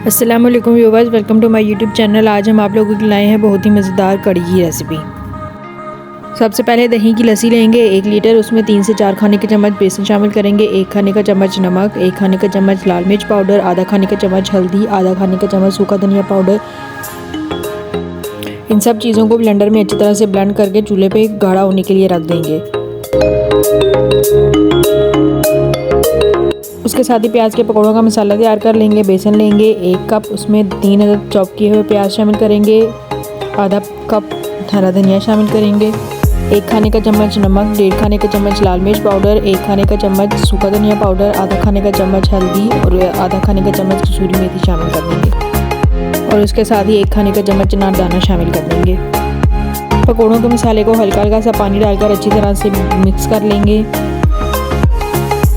अस्सलाम वालेकुम viewers, welcome to my YouTube channel. आज हम आप लोगों के लिए लाए हैं बहुत ही मज़ेदार कड़ी की रेसिपी। सबसे पहले दही की लस्सी लेंगे 1 लीटर। उसमें 3 से 4 खाने के चम्मच बेसन शामिल करेंगे, 1 खाने का चम्मच नमक, 1 खाने का चम्मच लाल मिर्च पाउडर, आधा खाने का चम्मच हल्दी, आधा खाने का चम्मच सूखा धनिया पाउडर। इन सब चीज़ों को ब्लेंडर में अच्छी तरह से ब्लेंड करके चूल्हे पे गाढ़ा होने के लिए रख देंगे। उसके साथ ही प्याज के पकौड़ों का मसाला तैयार कर लेंगे। बेसन लेंगे 1 कप, उसमें 3 अदद चॉप किए हुए प्याज शामिल करेंगे, आधा कप हरा धनिया शामिल करेंगे, 1 खाने का चम्मच नमक, 1.5 खाने का चम्मच लाल मिर्च पाउडर, 1 खाने का चम्मच सूखा धनिया पाउडर, आधा खाने का चम्मच हल्दी और आधा खाने का चम्मच कसूरी मेथी शामिल कर देंगे और उसके साथ ही 1 खाने का चम्मच अनारदाना शामिल कर देंगे। पकौड़ों के मसाले को हल्का हल्का सा पानी डालकर अच्छी तरह से मिक्स कर लेंगे।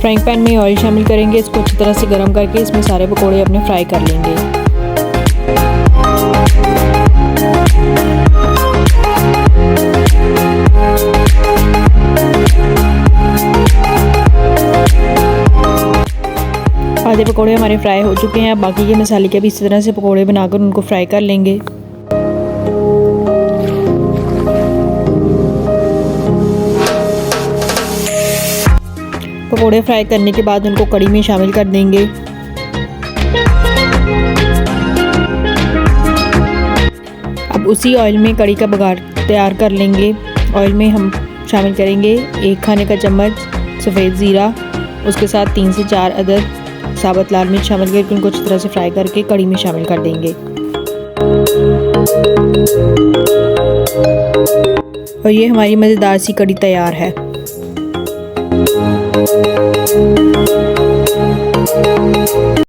फ्राइंग पैन में ऑयल शामिल करेंगे, इसको अच्छी तरह से गर्म करके इसमें सारे पकोड़े अपने फ्राई कर लेंगे। आधे पकोड़े हमारे फ्राई हो चुके हैं। अब बाकी के मसाले के भी इसी तरह से पकोड़े बनाकर उनको फ्राई कर लेंगे। पकोड़े फ्राई करने के बाद उनको कड़ी में शामिल कर देंगे। अब उसी ऑयल में कड़ी का बघार तैयार कर लेंगे। ऑयल में हम शामिल करेंगे 1 खाने का चम्मच सफ़ेद ज़ीरा, उसके साथ 3 से 4 अदद साबुत लाल मिर्च शामिल करके उनको अच्छी तरह से फ्राई करके कड़ी में शामिल कर देंगे। और ये हमारी मज़ेदार सी कड़ी तैयार है।